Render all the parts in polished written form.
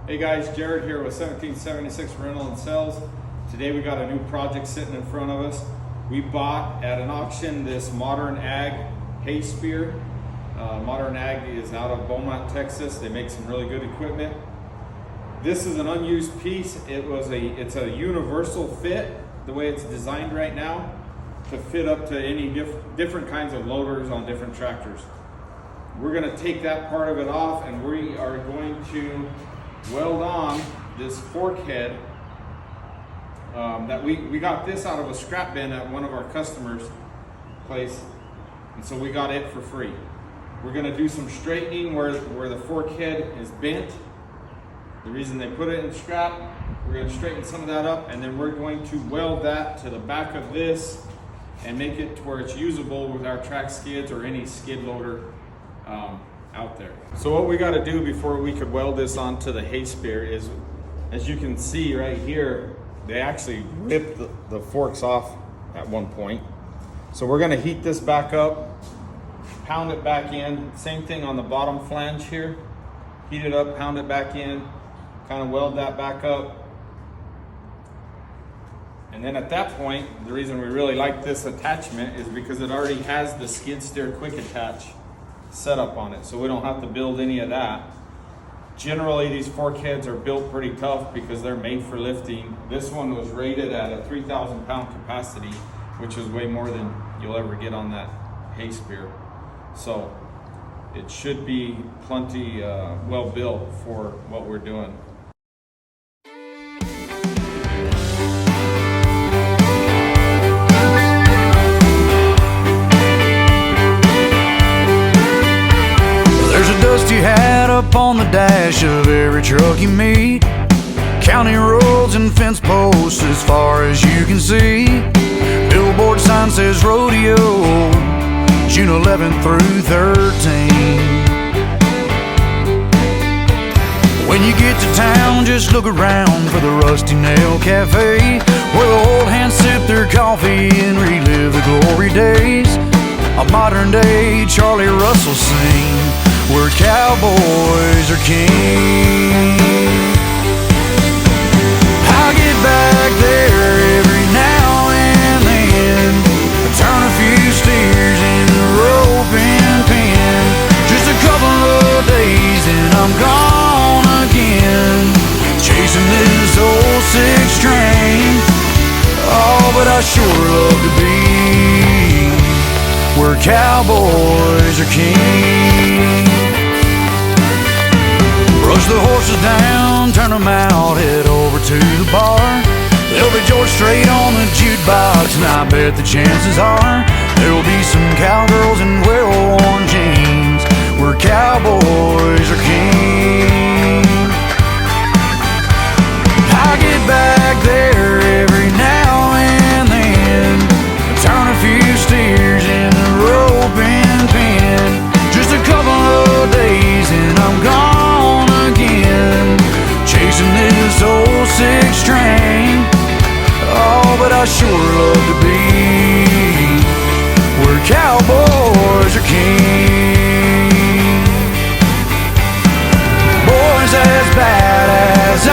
Hey guys, Jared here with 1776 Rental and Sales. Today we got a new project sitting in front of us. We bought at an auction this Modern Ag hay spear. Modern Ag is out of Beaumont, Texas. They make some really good equipment. This is an unused piece. It's a universal fit, the way it's designed right now, to fit up to any different kinds of loaders on different tractors. We're going to take that part of it off, and we are going to weld on this fork head that we got this out of a scrap bin at one of our customers' place, and so we got it for free. We're going to do some straightening where the fork head is bent. The reason they put it in scrap, we're going to straighten some of that up, and then we're going to weld that to the back of this and make it to where it's usable with our track skids or any skid loader out there. So what we got to do before we could weld this onto the hay spear is, as you can see right here, they actually ripped the forks off at one point. So we're going to heat this back up, pound it back in. Same thing on the bottom flange here. Heat it up, pound it back in, kind of weld that back up. And then at that point, the reason we really like this attachment is because it already has the skid steer quick attach set up on it, so we don't have to build any of that. Generally, these fork heads are built pretty tough because they're made for lifting. This one was rated at a 3,000 pound capacity, which is way more than you'll ever get on that hay spear. So it should be plenty well built for what we're doing. Dusty hat up on the dash of every truck you meet, county roads and fence posts as far as you can see. Billboard sign says rodeo, June 11th through 13. When you get to town, just look around for the Rusty Nail Cafe, where the old hands sip their coffee and relive the glory days. A modern day Charlie Russell sing, where cowboys are king. I get back there every now and then, turn a few steers in the roping pen. Just a couple of days and I'm gone again, chasing this old six train. Oh, but I sure love to be where cowboys are king. Brush the horses down, turn them out, head over to the bar. There'll be George Strait on the jukebox, and I bet the chances are there'll be some cowgirls in well-worn jeans, where cowboys are king. I get back there every now and then, turn a few steers in the roping pen. Just a couple of days and I'm gone again, chasing this old six train. Oh, but I sure love to be where cowboys are king. Boys as bad as I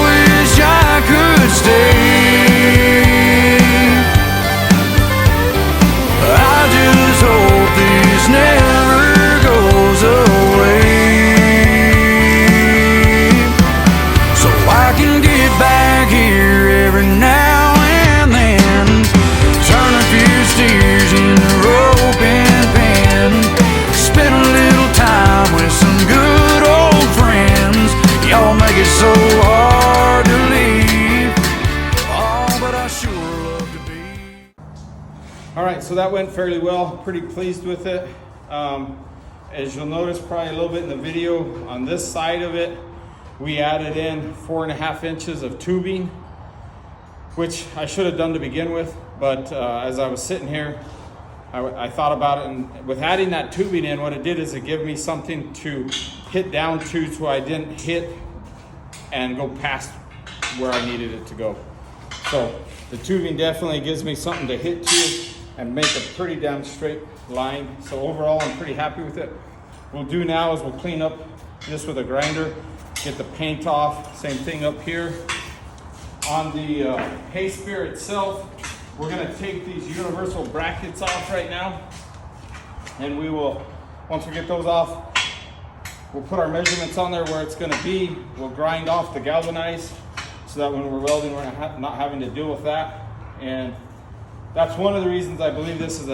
wish I could stay. I just hope this never goes away, so I can get back here every now and then, turn a few steers in the roping pen, spend a little time with some good old friends. Y'all make it so hard to leave. Oh, but I sure love to be. All right, so that went fairly well. Pretty pleased with it. As you'll notice probably a little bit in the video, on this side of it, we added in 4.5 inches of tubing, which I should have done to begin with, but as I was sitting here, I thought about it, and with adding that tubing in, what it did is it gave me something to hit down to, so I didn't hit and go past where I needed it to go. So the tubing definitely gives me something to hit to and make a pretty damn straight line. So overall, I'm pretty happy with it. What we'll do now is we'll clean up this with a grinder, get the paint off. Same thing up here. On the hay spear itself, we're gonna take these universal brackets off right now. And we will, once we get those off, we'll put our measurements on there where it's gonna be. We'll grind off the galvanize so that when we're welding, we're not having to deal with that. And that's one of the reasons I believe this is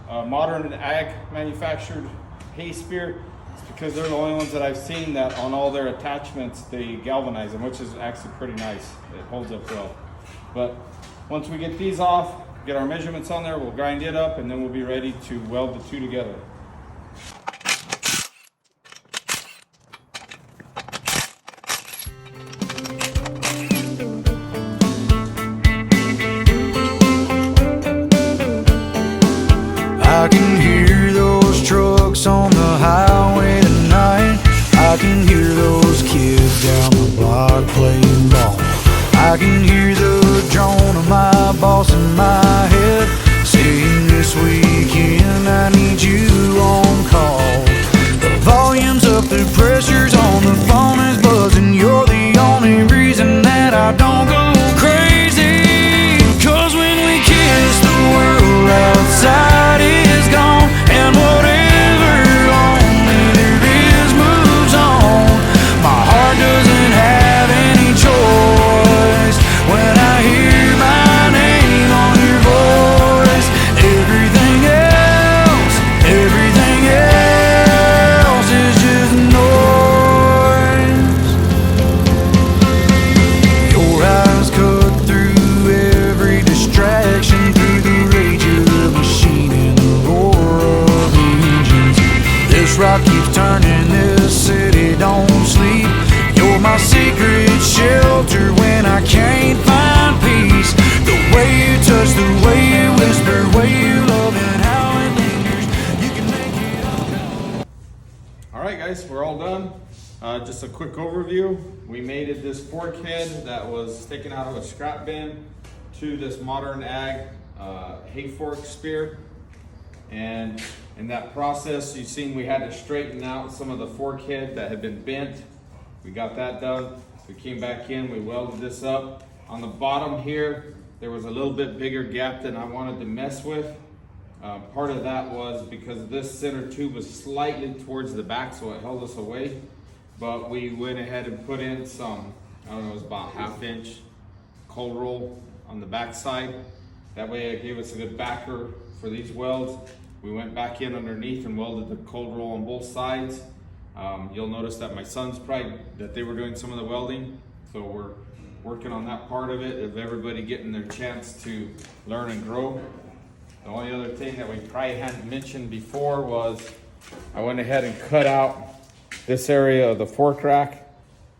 a modern ag manufactured hay spear. It's because they're the only ones that I've seen that on all their attachments, they galvanize them, which is actually pretty nice. It holds up well. But once we get these off, get our measurements on there, we'll grind it up, and then we'll be ready to weld the two together. I can hear those trucks on the highway tonight. I can hear those kids down the block playing ball. I can hear the drone of my boss in my head saying this weekend I need you on call. The volume's up, the pressure's on, the phone is buzzing. You're the only reason that I don't go crazy. 'Cause when we kiss, the world outside is gone, and whatever only there is moves on. My heart doesn't have any choice when I hear my name on your voice. Everything else is just noise. Your eyes cut through every distraction, through the rage of the machine and the roar of the engines. This rock keeps turning, this city don't sleep. You're my secret shelter when I can't find peace. The way you touch, the way you whisper, the way you love, and how it lingers. You can make it all. All right, guys, we're all done. Just a quick overview. We mated this fork head that was taken out of a scrap bin to this modern ag hay fork spear. And in that process, you've seen we had to straighten out some of the fork head that had been bent. We got that done. We came back in, we welded this up. On the bottom here, there was a little bit bigger gap than I wanted to mess with. Part of that was because this center tube was slightly towards the back, so it held us away. But we went ahead and put in some, I don't know, it was about 1/2 inch cold roll on the back side. That way it gave us a good backer for these welds. We went back in underneath and welded the cold roll on both sides. You'll notice that my sons that they were doing some of the welding. So we're working on that part of it, of everybody getting their chance to learn and grow. The only other thing that we probably hadn't mentioned before was I went ahead and cut out this area of the fork rack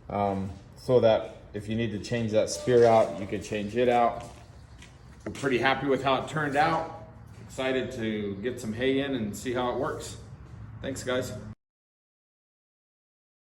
so that if you need to change that spear out, you could change it out. We're pretty happy with how it turned out. Excited to get some hay in and see how it works. Thanks, guys.